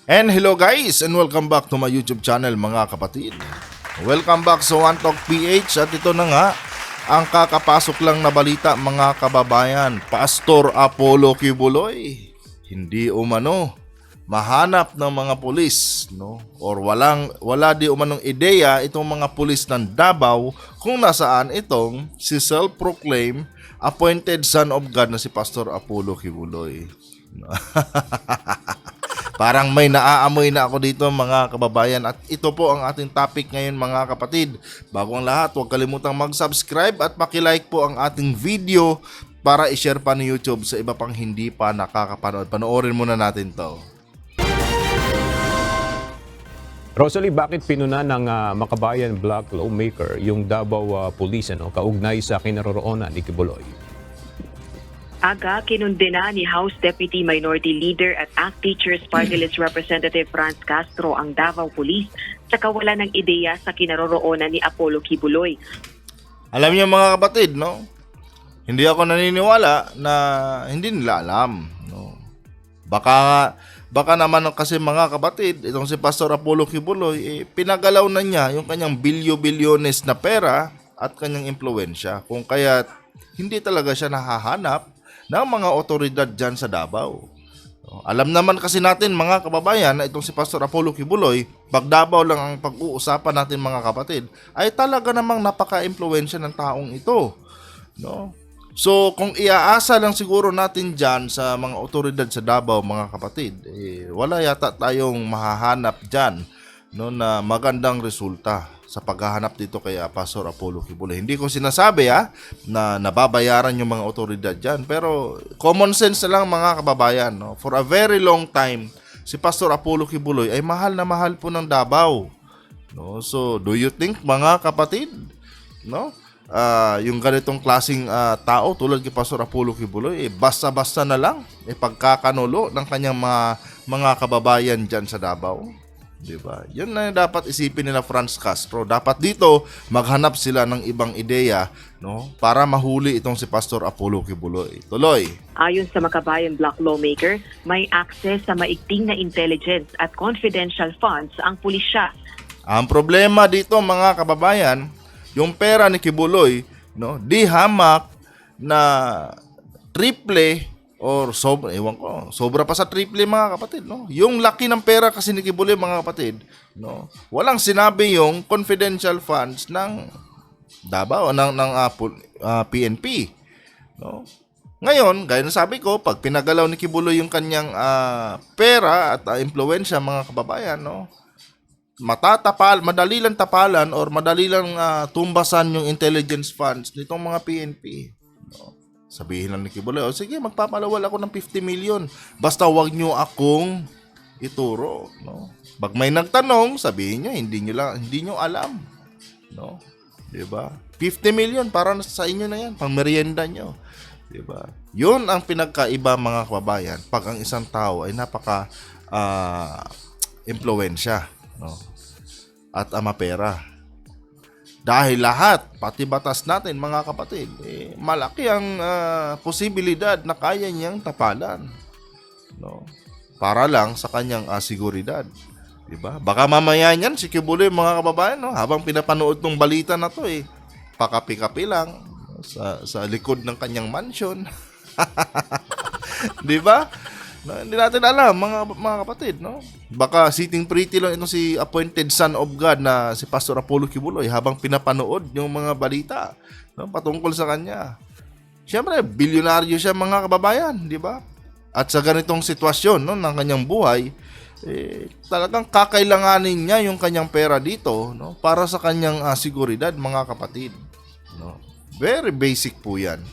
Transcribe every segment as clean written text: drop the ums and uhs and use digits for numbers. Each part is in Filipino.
And hello guys, and welcome back to my YouTube channel mga kapatid. Welcome back sa One Talk PH at ito na nga ang kakapasok lang na balita mga kababayan. Pastor Apollo Kibuloy hindi umano mahanap ng mga pulis, no? Or wala di umanong ideya itong mga pulis ng Davao kung nasaan itong si self-proclaimed appointed son of God na si Pastor Apollo Kibuloy. Parang may naaamoy na ako dito mga kababayan at ito po ang ating topic ngayon mga kapatid. Bago ang lahat, huwag kalimutang mag-subscribe at pakilike po ang ating video para i-share pa ni YouTube sa iba pang hindi pa nakakapanood. Panoorin muna natin to. Rosalie, bakit pinuna ng Makabayan Black Lawmaker yung Davao Police kaugnay sa kinaroroonan ni Kibuloy? Aga, kinundena ni House Deputy Minority Leader at ACT Teachers Party List Representative Franz Castro ang Davao Police sa kawalan ng ideya sa kinaroroonan ni Apollo Kibuloy. Alam niyo mga kapatid, no? Hindi ako naniniwala na hindi nila alam, no? Baka naman kasi mga kapatid, itong si Pastor Apollo Kibuloy, pinagalaw na niya yung kanyang bilyo-bilyones na pera at kanyang impluwensya. Kung kaya hindi talaga siya nahahanap ng mga otoridad dyan sa Davao. Alam naman kasi natin mga kababayan na itong si Pastor Apollo Kibuloy, pag Davao lang ang pag-uusapan natin mga kapatid, ay talaga namang napaka-impluwensya ng taong ito. No? So kung iaasa lang siguro natin dyan sa mga otoridad sa Davao mga kapatid, wala yata tayong mahahanap dyan, no, na magandang resulta sa paghahanap dito kay Pastor Apollo Kibuloy. Hindi ko sinasabi na nababayaran yung mga otoridad dyan, pero common sense na lang mga kababayan, no? For a very long time, si Pastor Apollo Kibuloy ay mahal na mahal po ng Davao. No? So, do you think mga kapatid, no? Yung ganitong klaseng tao tulad kay Pastor Apollo Kibuloy, basta-basta na lang pagkakanulo ng kanyang mga kababayan dyan sa Davao? Diba? Yun na dapat isipin nila Franz Castro. Dapat dito maghanap sila ng ibang ideya, no, para mahuli itong si Pastor Apollo Kibuloy. Tuloy. Ayon sa Makabayan Black Lawmaker, may access sa maigting na intelligence at confidential funds ang pulisya. Ang problema dito mga kababayan, yung pera ni Kibuloy, no, di hamak na triple or sobra pa sa triple mga kapatid, no? Yung laki ng pera kasi ni Kibuloy mga kapatid, no? Walang sinabi yung confidential funds ng Davao ng PNP, no? Ngayon, gaya ng sabi ko, pag pinagalaw ni Kibuloy yung kanyang pera at impluwensya mga kababayan, no? Madali lang tapalan or madali lang tumbasan yung intelligence funds nitong mga PNP, no? Sabihin lang ni Kibuloy, sige, magpapalawal ako ng 50 million. Basta wag nyo akong ituro, no? Pag may nagtanong, sabihin nyo, hindi nyo alam, no? Diba? 50 million para sa inyo na yan, pang merienda nyo. Diba? Yun ang pinagkaiba mga kababayan pag ang isang tao ay napaka impluwensya, no? At mapera. Dahil lahat, pati batas natin mga kapatid, malaki ang posibilidad na kaya niyang tapalan, no? Para lang sa kanyang seguridad. Diba? Baka mamaya niyan si Kibuloy mga kababayan, no? Habang pinapanood ng balita na to, pakapi-kapi lang sa likod ng kanyang mansion. Diba? No, hindi natin alam mga kapatid, no? Baka sitting pretty lang itong si appointed son of God na si Pastor Apollo Kibuloy habang pinapanood yung mga balita, no, patungkol sa kanya. Siyempre, bilyonaryo siya mga kababayan, di ba? At sa ganitong sitwasyon, no, ng kanyang buhay, talagang kakailanganin niya yung kanyang pera dito, no, para sa kanyang seguridad mga kapatid, no? Very basic po 'yan.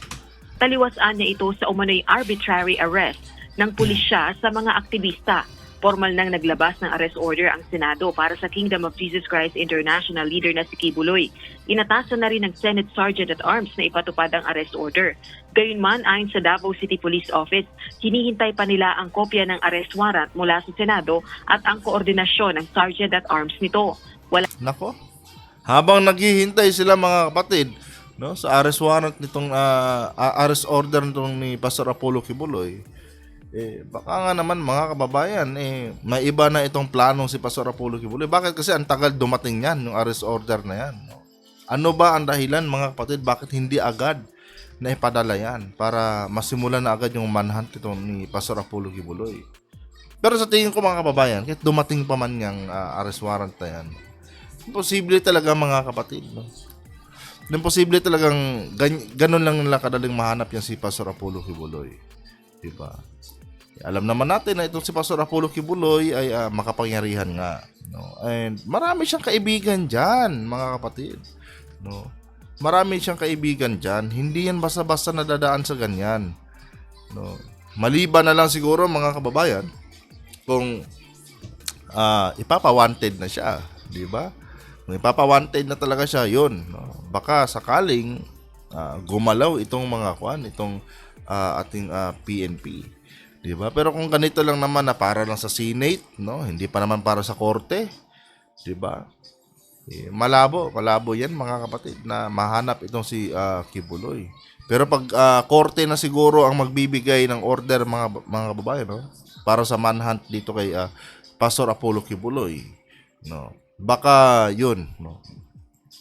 Taliwasan niya ito sa umano'y arbitrary arrest ng pulisya sa mga aktivista. Formal nang naglabas ng arrest order ang Senado para sa Kingdom of Jesus Christ International leader na si Kibuloy. Inatasan na rin ng Senate Sergeant at Arms na ipatupad ang arrest order. Gayunman, ayon sa Davao City Police Office, hinihintay pa nila ang kopya ng arrest warrant mula sa Senado at ang koordinasyon ng Sergeant at Arms nito. Nako, habang naghihintay sila mga kapatid, no, sa arrest warrant nitong arrest order nitong ni Pastor Apollo Kibuloy, Baka nga naman mga kababayan, may iba na itong planong si Pastor Apollo Kibuloy. Bakit? Kasi ang tagal dumating yan, yung arrest order na yan. No? Ano ba ang dahilan mga kapatid? Bakit hindi agad na ipadala yan para masimulan na agad yung manhunt itong ni Pastor Apollo Kibuloy? Pero sa tingin ko mga kababayan, kahit dumating pa man yung arrest warrant na yan, imposible talaga mga kapatid. No? Imposible talagang ganun lang nila kadaling mahanap yan si Pastor Apollo Kibuloy. Diba? Alam naman natin na itong si Pastor Apollo Kibuloy ay makapangyarihan nga. No? And marami siyang kaibigan dyan, mga kapatid. No? Marami siyang kaibigan dyan. Hindi yan basta-basta nadadaan sa ganyan. No? Maliban na lang siguro, mga kababayan, kung ipapa-wanted na siya. Diba? Kung ipapa-wanted na talaga siya, yun. No? Baka sakaling gumalaw itong mga itong ating PNP. Diba? Pero kung ganito lang naman na para lang sa Senate, no? Hindi pa naman para sa korte, diba? Malabo yan mga kapatid na mahanap itong si Kibuloy. Pero pag korte na siguro ang magbibigay ng order mga kababayan, no? Para sa manhunt dito kay Pastor Apollo Kibuloy, no? Baka yun, no?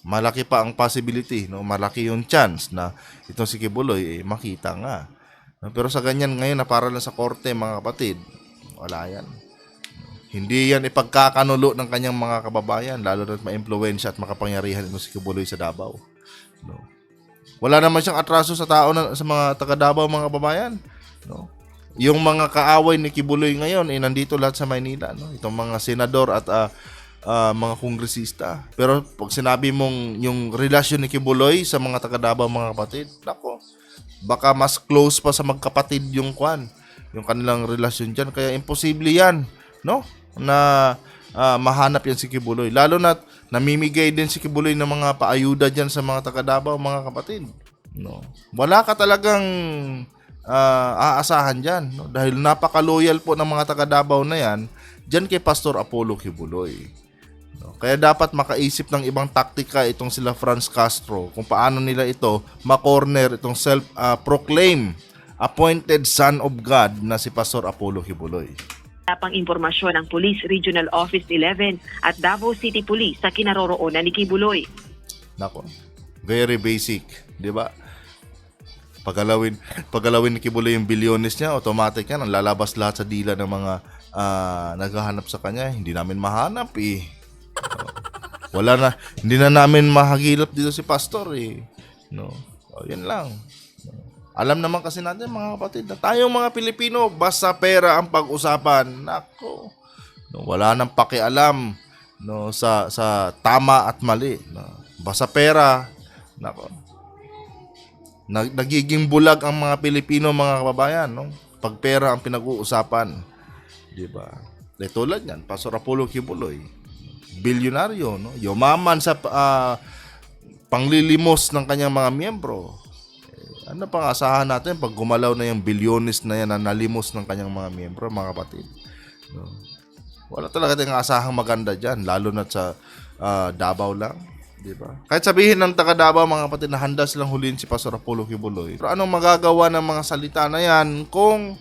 Malaki pa ang possibility, no? Malaki yung chance na itong si Kibuloy makita nga. Pero sa ganyan ngayon na para lang sa korte mga kapatid, wala yan. Hindi yan ipagkakanulo ng kanyang mga kababayan, lalo na ma-impluwensya at makapangyarihan ito si Kibuloy sa Davao. No. Wala naman siyang atraso sa tao sa mga taga Davao mga kababayan. No. Yung mga kaaway ni Kibuloy ngayon nandito lahat sa Maynila, no. Itong mga senador at mga kongresista. Pero pag sinabi mong yung relasyon ni Kibuloy sa mga taga Davao mga kapatid, nako, baka mas close pa sa magkapatid yung kanilang relasyon dyan. Kaya imposible yan, no? Na mahanap yan si Kibuloy. Lalo na namimigay din si Kibuloy ng mga paayuda dyan sa mga taga Davao, mga kapatid. No? Wala ka talagang aasahan dyan. No? Dahil napaka-loyal po ng mga taga Davao na yan dyan kay Pastor Apollo Kibuloy. No? Kaya dapat makaisip ng ibang taktika itong sila Franz Castro kung paano nila ito makorner itong self-proclaim appointed son of God na si Pastor Apollo Kibuloy. Pang impormasyon ng Police Regional Office 11 at Davao City Police sa kinaroroonan ni Kibuloy. Nako, very basic, di ba? Pagalawin ni Kibuloy yung bilyones niya, automatic yan, ang lalabas lahat sa dila ng mga naghahanap sa kanya. Hindi namin mahanap eh. Wala na, hindi na namin mahagilap dito si Pastor eh. No. Yan lang. Alam naman kasi natin mga kapatid na tayong mga Pilipino, basta pera ang pag-usapan. Nako. No, wala nang pakialam no sa tama at mali. No. Basta pera. Nako. Nagiging bulag ang mga Pilipino mga kababayan, no? Pag pera ang pinag-uusapan. 'Di ba? Tulad niyan, Pastor Apollo Kibuloy. Bilyonaryo, no? Yumaman sa panglilimos ng kanyang mga miyembro. Ano pang asahan natin pag gumalaw na yung bilyones na yan na nalimos ng kanyang mga miyembro, mga kapatid? No? Wala talaga tayong asahang maganda dyan, lalo na sa Davao lang. Diba? Kahit sabihin ng taga Davao, mga kapatid, na handa silang huliin si Pastor Apollo Kibuloy. Pero anong magagawa ng mga salita na yan kung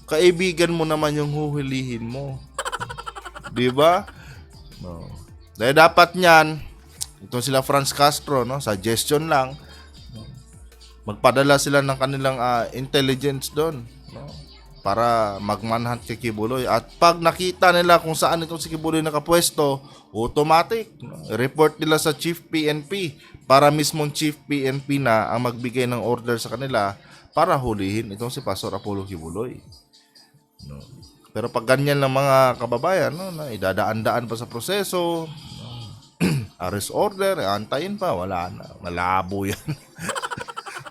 kaibigan mo naman yung huhulihin mo? Diba? No. Dahil dapat niyan, itong sila Franz Castro, no? Suggestion lang, magpadala sila ng kanilang intelligence doon, no? Para magmanhunt kay Kibuloy. At pag nakita nila kung saan itong si Kibuloy nakapwesto, automatic, no? Report nila sa Chief PNP para mismong Chief PNP na ang magbigay ng order sa kanila para hulihin itong si Pastor Apollo Kibuloy. No? Pero pag ganyan lang mga kababayan, no, na idadaan-daan pa sa proseso, no? Arrest order, antayin pa, wala na. Malabo yan.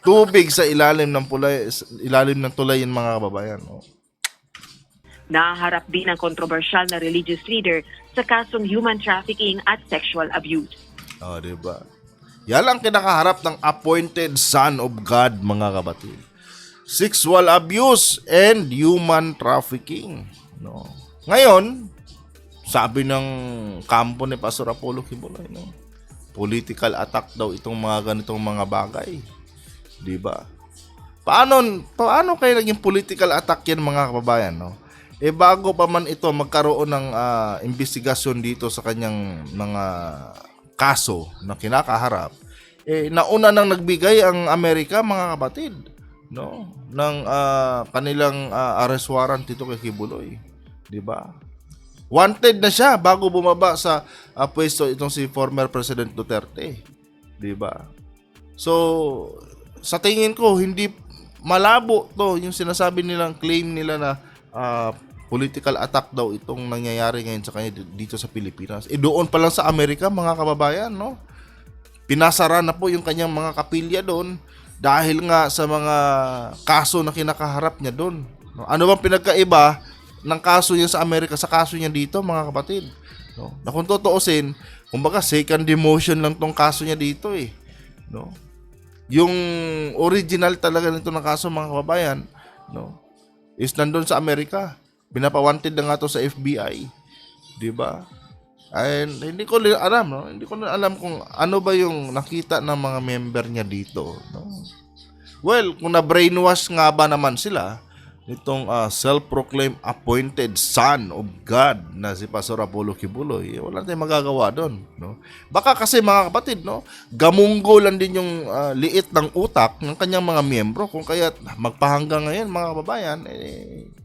Tubig sa ilalim ng tulay yung mga kababayan. No? Naharap din ang kontrobersyal na religious leader sa kasong human trafficking at sexual abuse. Diba? Yan ang kinakaharap ng appointed son of God, mga kapatid. Sexual abuse and human trafficking. No? Ngayon, sabi ng kampo ni Pastor Apollo Kibuloy, no? Political attack daw itong mga ganitong mga bagay. Diba? Paano kayo naging political attack yan, mga kababayan, no? Bago pa man ito magkaroon ng investigasyon dito sa kanyang mga kaso na kinakaharap, nauna nang nagbigay ang Amerika, mga kapatid, no, ng kanilang arrest warrant dito kay Kibuloy, 'di ba? Wanted na siya bago bumaba sa pwesto itong si former President Duterte, 'di ba? So, sa tingin ko hindi malabo to yung sinasabi nilang claim nila na political attack daw itong nangyayari ngayon sa kanya dito sa Pilipinas. Doon pa lang sa Amerika, mga kababayan, no? Pinasara na po yung kanyang mga kapilya doon dahil nga sa mga kaso na kinakaharap niya doon. No? Ano bang pinagkaiba ng kaso niya sa Amerika sa kaso niya dito, mga kapatid? No? Na kung tutuusin, kumbaga second demotion lang tong kaso niya dito eh. No? Yung original talaga nito ng kaso, mga kababayan, no, is nandun sa Amerika. Pinapawanted na nga to sa FBI, 'di ba? And hindi ko alam, no? Hindi ko alam kung ano ba yung nakita ng mga member niya dito, no? Well, kung na-brainwash nga ba naman sila nitong self-proclaimed appointed son of God na si Pastor Apollo Kibuloy, wala tayong magagawa doon, no? Baka kasi, mga kapatid, no, gamunggo lang din yung liit ng utak ng kanyang mga miyembro, kung kaya magpahanggang ngayon, mga kababayan,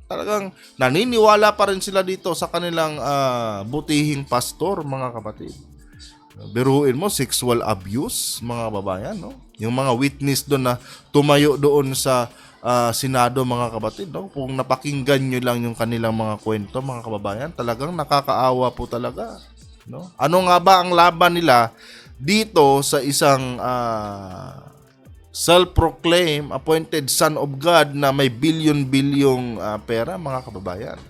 talagang naniniwala pa rin sila dito sa kanilang butihing pastor, mga kapatid. Biruin mo, sexual abuse, mga kababayan, no? Yung mga witness doon na tumayo doon sa Senado, mga kapatid, no? Kung napakinggan nyo lang yung kanilang mga kwento, mga kababayan, talagang nakakaawa po talaga, no? Ano nga ba ang laban nila dito sa isang self-proclaimed appointed son of God na may billion-bilyong pera, mga kababayan,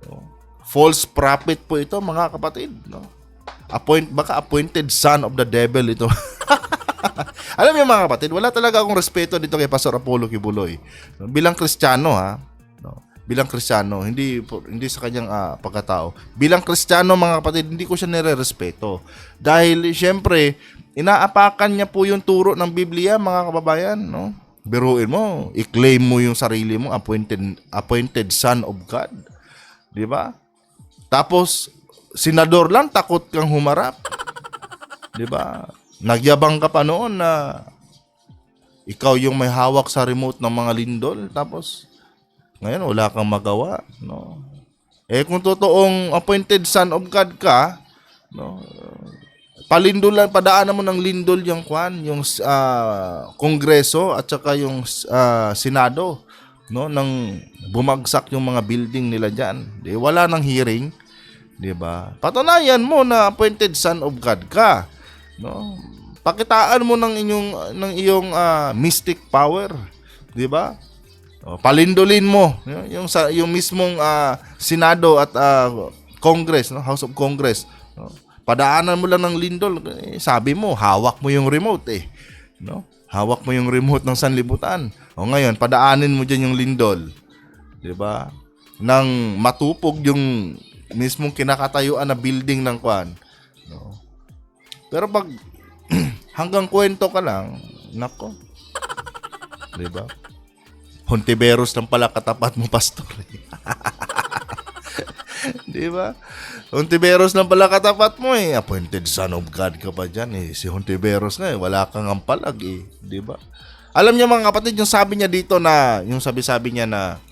no? False prophet po ito, mga kapatid, no? Baka appointed son of the devil ito. Alam niyo, mga kapatid, wala talaga akong respeto dito kay Pastor Apollo Kibuloy. No? Bilang Kristiyano, no? Bilang Kristiyano, hindi sa kanyang pagkatao. Bilang Kristiyano, mga kapatid, hindi ko siya nire-respeto. Dahil siyempre, inaapakan niya po yung turo ng Biblia, mga kababayan, no? Biruin mo, i-claim mo yung sarili mo appointed son of God. 'Di ba? Tapos senador lang, takot kang humarap. 'Di ba? Nagyabang ka pa noon na ikaw yung may hawak sa remote ng mga lindol, tapos ngayon wala kang magawa, no? Kung totoong appointed son of God ka, no, palindolan, padaanan mo ng lindol yung yung Kongreso at saka yung Senado, no, nang bumagsak yung mga building nila diyan. Wala nang hearing, 'di ba? Patunayan mo na appointed son of God ka, no? Pakitaan mo ng iyong mystic power, 'di ba? Palindolin mo yung mismong Senado at Congress, no, House of Congress, no? Padaanan mo lang ng lindol, sabi mo hawak mo yung remote, no? Hawak mo yung remote ng sanlibutan. Ngayon padaanin mo diyan yung lindol, 'di ba? Nang matupog yung mismong kinakatayuan na building ng kwan, no? Pero pag hanggang kwento ka lang, nako, 'di ba? Hontiveros lang pala katapat mo, pastor. 'Di ba? Hontiveros lang pala katapat mo, appointed son of God ka pa diyan, si Hontiveros nga, wala kang ampalag, 'di ba? Alam niyo, mga kapatid, yung sabi niya dito na, yung sabi niya na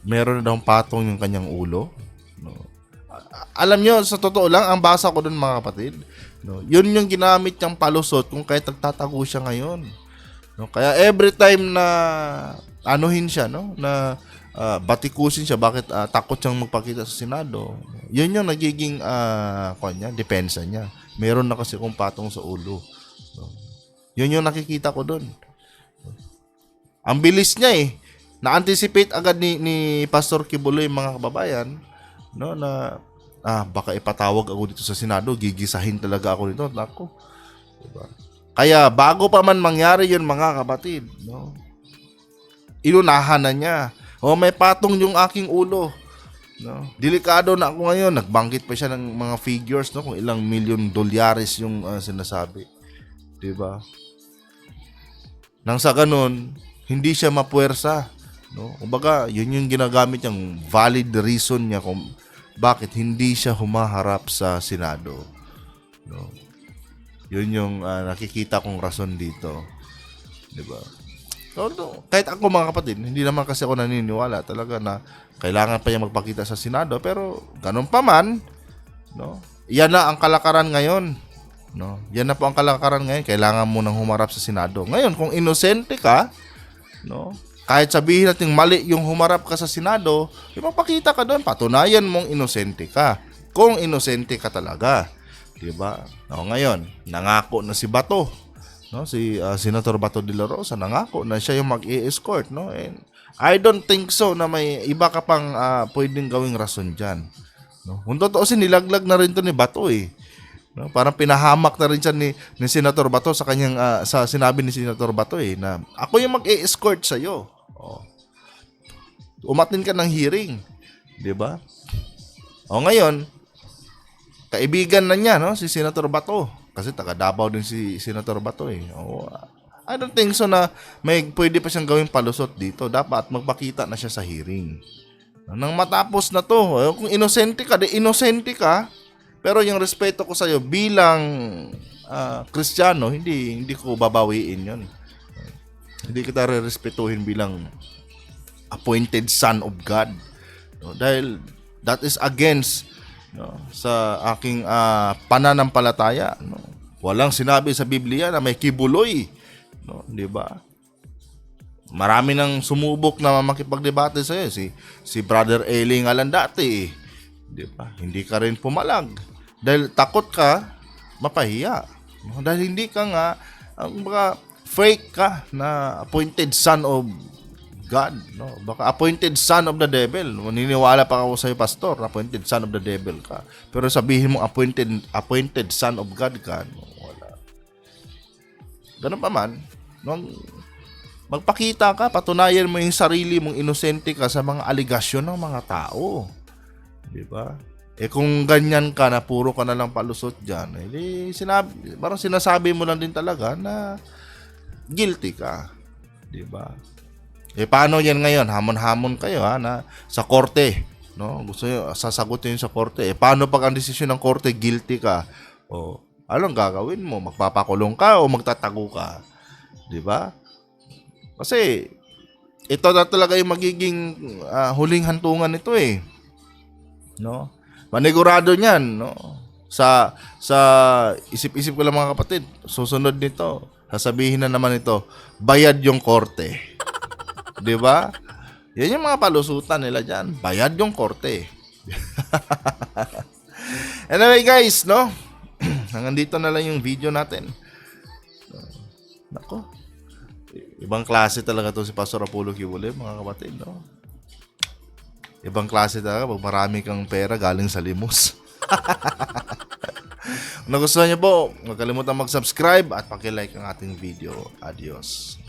meron na daw patong yung kanyang ulo, no? Alam niyo, sa totoo lang, ang basa ko doon, mga kapatid, no, yun yung ginamit niyang palusot kung kaya nagtatago siya ngayon, no? Kaya every time na anuhin siya, no, na batikusin siya, bakit takot siyang magpakita sa Senado, yun yung nagiging depensa niya. Meron na kasi kung patong sa ulo, no? Yun yung nakikita ko doon. Ang bilis niya, na-anticipate agad ni Pastor Kibuloy, mga kababayan, no, na baka ipatawag ako dito sa Senado, gigisahin talaga ako dito, nako, diba? Kaya bago pa man mangyari yun, mga kapatid, no, inunahan na niya, may patong yung aking ulo, no? Delikado na ako ngayon. Nagbanggit pa siya ng mga figures, no, kung ilang $1,000,000 yung sinasabi, diba? Nang sa ganun, hindi siya mapuwersa. No? Kumbaga, yun yung ginagamit niyang valid reason niya kung bakit hindi siya humaharap sa Senado. No? Yun yung nakikita kong rason dito. Diba? So, kahit ako mga kapatid, hindi naman kasi ako naniniwala talaga na kailangan pa niya magpakita sa Senado. Pero ganun pa man, no? Yan na ang kalakaran ngayon. No? Yan na po ang kalakaran ngayon. Kailangan mo nang humarap sa Senado. Ngayon, kung inosente ka, no? Kahit sabihin natin mali yung humarap ka sa Senado, ipapakita ka doon, patunayan mong inosente ka. Kung inosente ka talaga. Diba? No, ngayon, nangako na si Bato. No? Si Senator Bato de la Rosa, nangako na siya yung mag-i-escort. No? And I don't think so na may iba ka pang pwedeng gawing rason dyan. No? Kung totoo, nilaglag na rin to ni Bato eh. No, parang pinahamak na rin siya ni Senator Bato sa kanyang sa sinabi ni Senator Bato eh na ako yung mag-e-escort sa iyo. Oh. Umatin ka ng hearing, 'di ba? O ngayon, kaibigan na niya no si Senator Bato kasi taga Davao din si Senator Bato eh. Oh, I don't think so na may pwede pa siyang gawing palusot dito. Dapat magpakita na siya sa hearing. Nang matapos na to, kung inosente ka, inosente ka. Pero yung respeto ko sa iyo bilang Kristiyano, hindi ko babawiin 'yon. Hindi kita rerespetuhin bilang appointed son of God. No, dahil that is against sa aking pananampalataya, no. Walang sinabi sa Biblia na may kibuloy, no, 'di ba? Marami nang sumubok na makipagdebate sa iyo, si Brother Eling Alandati, 'di ba? Hindi ka rin pumalag. Dahil takot ka, mapahiya. Dahil hindi ka nga, baka fake ka na appointed son of God. No? Baka appointed son of the devil. Maniniwala pa ako sa'yo, pastor, appointed son of the devil ka. Pero sabihin mo appointed son of God ka. No? Wala. Ganun pa man. Magpakita ka, patunayan mo yung sarili mong inosente ka sa mga aligasyon ng mga tao. Di ba? Kung ganyan ka na puro ka na lang palusot dyan, parang sinasabi mo lang din talaga na guilty ka. Diba? Paano yan ngayon? Hamon-hamon kayo na sa korte. No? Gusto nyo sasagutin sa korte. Paano pag ang desisyon ng korte, guilty ka? Anong gagawin mo? Magpapakulong ka o magtatago ka? Diba? Kasi ito na talaga yung magiging huling hantungan nito eh. No? Manigurado niyan, no? Sa isip-isip ko lang mga kapatid, susunod nito, sasabihin na naman ito, bayad yung korte. 'Di ba? Yan yung mga palusutan nila diyan, bayad yung korte. Anyway guys, no? Hanggang dito na lang yung video natin. Nako. Ibang klase talaga to si Pastor Apollo Kibuloy, mga kapatid, no? Ibang klase talaga pag marami kang pera galing sa limos. Kung nagustuhan niyo po, huwag kalimutan mag-subscribe at paki-like ang ating video. Adios.